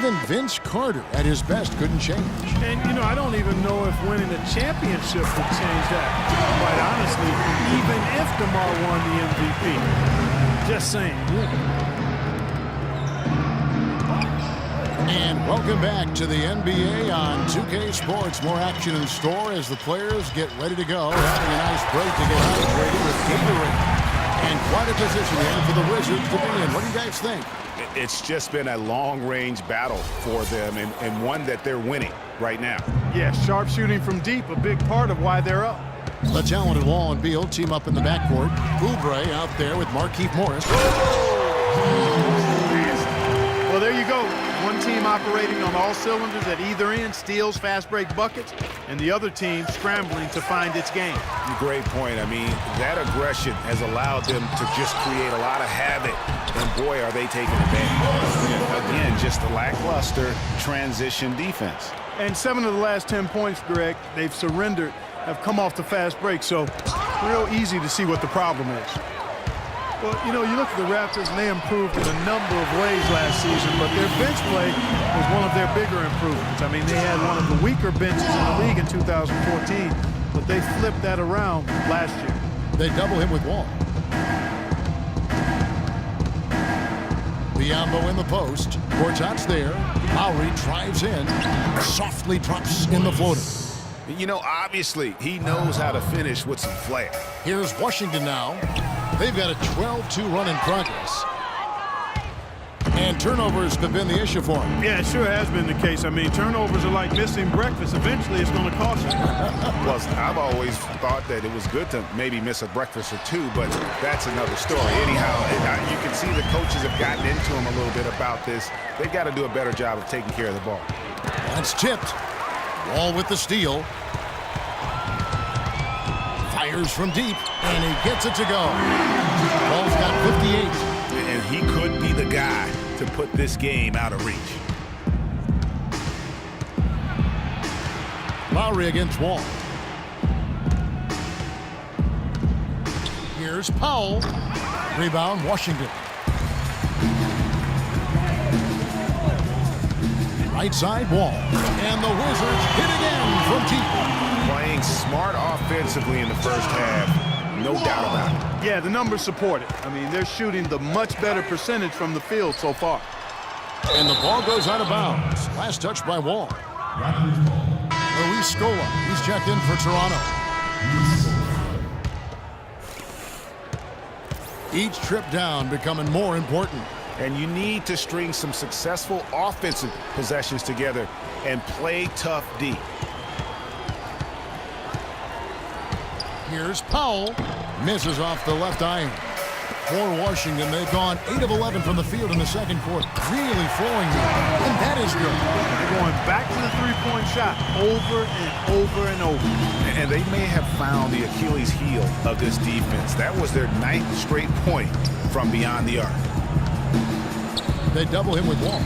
Even Vince Carter at his best couldn't change. And, you know, I don't even know if winning a championship would change that. Quite honestly, even if DeMar won the MVP. Just saying. And welcome back to the NBA on 2K Sports. More action in store as the players get ready to go. Having a nice break to get hydrated with Gatorade. And quite a position here for the Wizards to be in. What do you guys think? It's just been a long-range battle for them and one that they're winning right now. Yeah, sharp shooting from deep, a big part of why they're up. The talented Wall and Beal team up in the backcourt. Oubre out there with Markieff Morris. Well, there you go. One team operating on all cylinders at either end, steals, fast break buckets, and the other team scrambling to find its game. Great point. I mean, that aggression has allowed them to just create a lot of havoc, and boy, are they taking advantage. Again, just a lackluster transition defense. And 7 of the last 10 points, Greg, they've surrendered, have come off the fast break, so real easy to see what the problem is. Well, you know, you look at the Raptors, and they improved in a number of ways last season, but their bench play was one of their bigger improvements. I mean, they had one of the weaker benches in the league in 2014, but they flipped that around last year. They double him with Wall. Billiondomo in the post. Gortat's there. Lowry drives in. Softly drops in the floater. You know, obviously, he knows how to finish with some flair. Here's Washington now. They've got a 12-2 run in progress. And turnovers have been the issue for them. Yeah, it sure has been the case. I mean, turnovers are like missing breakfast. Eventually, it's going to cost you. Well, I've always thought that it was good to maybe miss a breakfast or two, but that's another story. Anyhow, you can see the coaches have gotten into him a little bit about this. They've got to do a better job of taking care of the ball. That's tipped. Wall with the steal. Fires from deep, and he gets it to go. Wall's got 58. And he could be the guy to put this game out of reach. Lowry against Wall. Here's Powell. Rebound, Washington. Right side, Wall. And the Wizards hit again from deep. Playing smart offensively in the first half, no doubt about it. Yeah, the numbers support it. I mean, they're shooting the much better percentage from the field so far. And the ball goes out of bounds. Last touch by Wall. Luis Scola, he's checked in for Toronto. Each trip down becoming more important. And you need to string some successful offensive possessions together and play tough D. Here's Powell. Misses off the left iron. For Washington, they've gone 8 of 11 from the field in the second quarter. Really flowing here, and that is good. They're going back to the three-point shot over and over and over. And they may have found the Achilles heel of this defense. That was their 9th straight point from beyond the arc. They double him with Wall.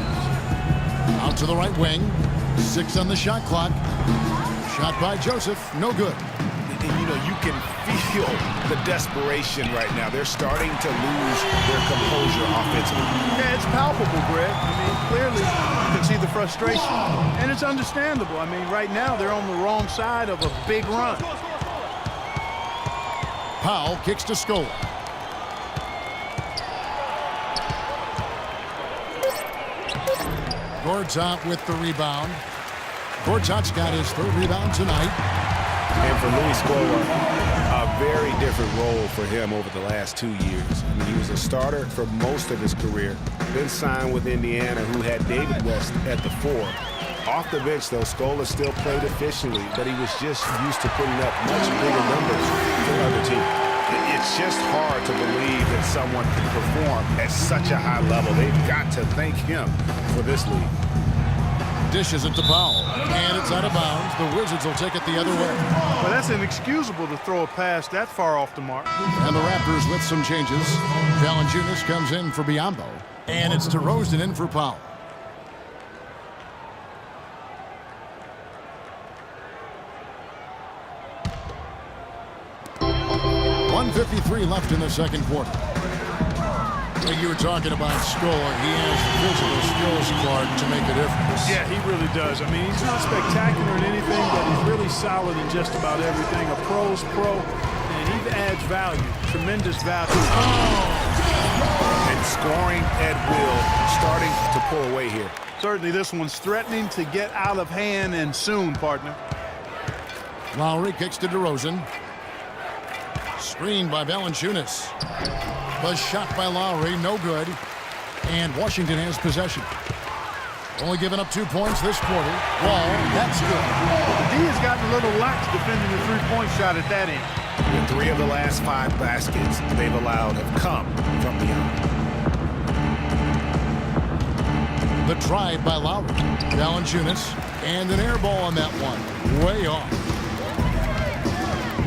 Out to the right wing. 6 on the shot clock. Shot by Joseph. No good. And, you know, you can feel the desperation right now. They're starting to lose their composure offensively. Yeah, it's palpable, Greg. I mean, clearly you can see the frustration. And it's understandable. I mean, right now they're on the wrong side of a big run. Powell kicks to Scola. Gortat with the rebound. Gortat's got his 3rd rebound tonight. And for Luis Scola, a very different role for him over the last 2 years. I mean, he was a starter for most of his career, then signed with Indiana, who had David West at the 4. Off the bench, though, Scola still played efficiently, but he was just used to putting up much bigger numbers for other teams. It's just hard to believe that someone can perform at such a high level. They've got to thank him for this league. Dishes it to Powell, and it's out of bounds. The Wizards will take it the other way. Well, that's inexcusable to throw a pass that far off the mark. And the Raptors with some changes. Valanciunas comes in for Biyombo, and it's DeRozan in for Powell. .153 left in the second quarter. Like you were talking about Scola, he has the physical skills, Clark, to make a difference. Yeah, he really does. I mean, he's not spectacular in anything, but he's really solid in just about everything. A pro's pro, and he adds value, tremendous value. And scoring at will, starting to pull away here. Certainly this one's threatening to get out of hand, and soon, partner. Lowry kicks to DeRozan. Screened by Valanciunas. The shot by Lowry, no good. And Washington has possession. Only giving up 2 points this quarter. Wall, that's good. The D has gotten a little lax defending the three-point shot at that end. And 3 of the last 5 baskets they've allowed have come from beyond. The drive by Lowry. Valanciunas. And an air ball on that one. Way off.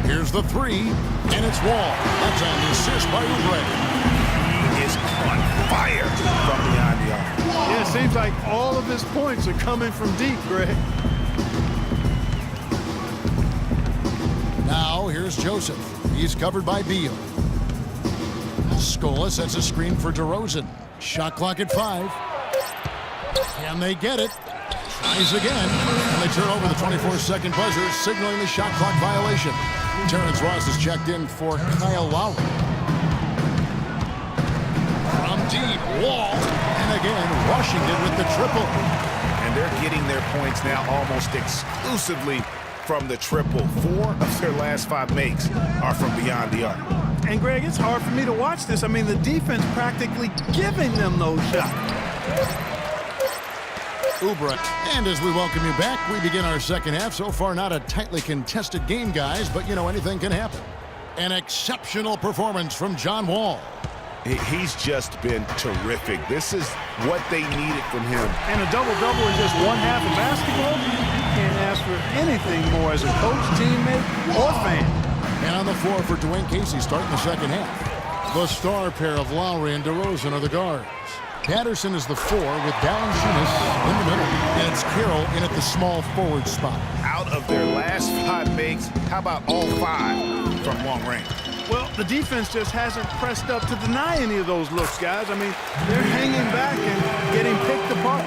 Here's the 3. And it's Wall. That's on the assist by Oubre. He is on fire from beyond the arc. Yeah, it seems like all of his points are coming from deep, Greg. Now here's Joseph. He's covered by Beal. Scola sets a screen for DeRozan. Shot clock at 5. Can they get it? Tries again. And they turn over the 24-second buzzer, signaling the shot clock violation. Terrence Ross is checked in for Kyle Lowry. From deep, Wall. And again, Washington with the triple. And they're getting their points now almost exclusively from the triple. 4 of their last 5 makes are from beyond the arc. And, Greg, it's hard for me to watch this. I mean, the defense practically giving them those shots. Oubre. And as we welcome you back, we begin our second half. So far, not a tightly contested game, guys, but, you know, anything can happen. An exceptional performance from John Wall. He's just been terrific. This is what they needed from him. And a double-double in just one half of basketball, you can't ask for anything more as a coach, teammate, or fan. And on the floor for Dwayne Casey starting the second half. The star pair of Lowry and DeRozan are the guards. Patterson is the 4 with Valanciunas in the middle. And it's Carroll in at the small forward spot. Out of their last 5 makes, how about all 5 from long range? Well, the defense just hasn't pressed up to deny any of those looks, guys. I mean, they're hanging back and getting picked apart.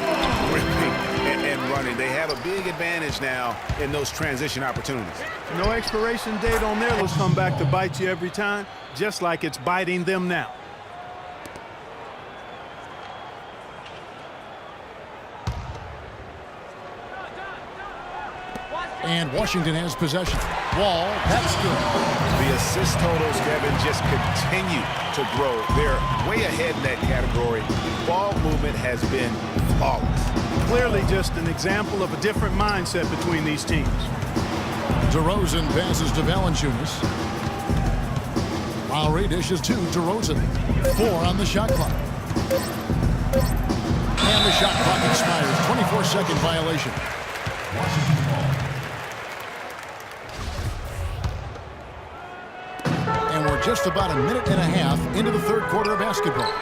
Ripping and running. They have a big advantage now in those transition opportunities. No expiration date on there. Those come back to bite you every time, just like it's biting them now. And Washington has possession. Wall, that's good. The assist totals, Kevin, just continue to grow. They're way ahead in that category. Ball movement has been flawless. Clearly just an example of a different mindset between these teams. DeRozan passes to Valanciunas. Lowry dishes to DeRozan. 4 on the shot clock. And the shot clock expires. 24-second violation. Washington ball. And we're just about a minute and a half into the third quarter of basketball.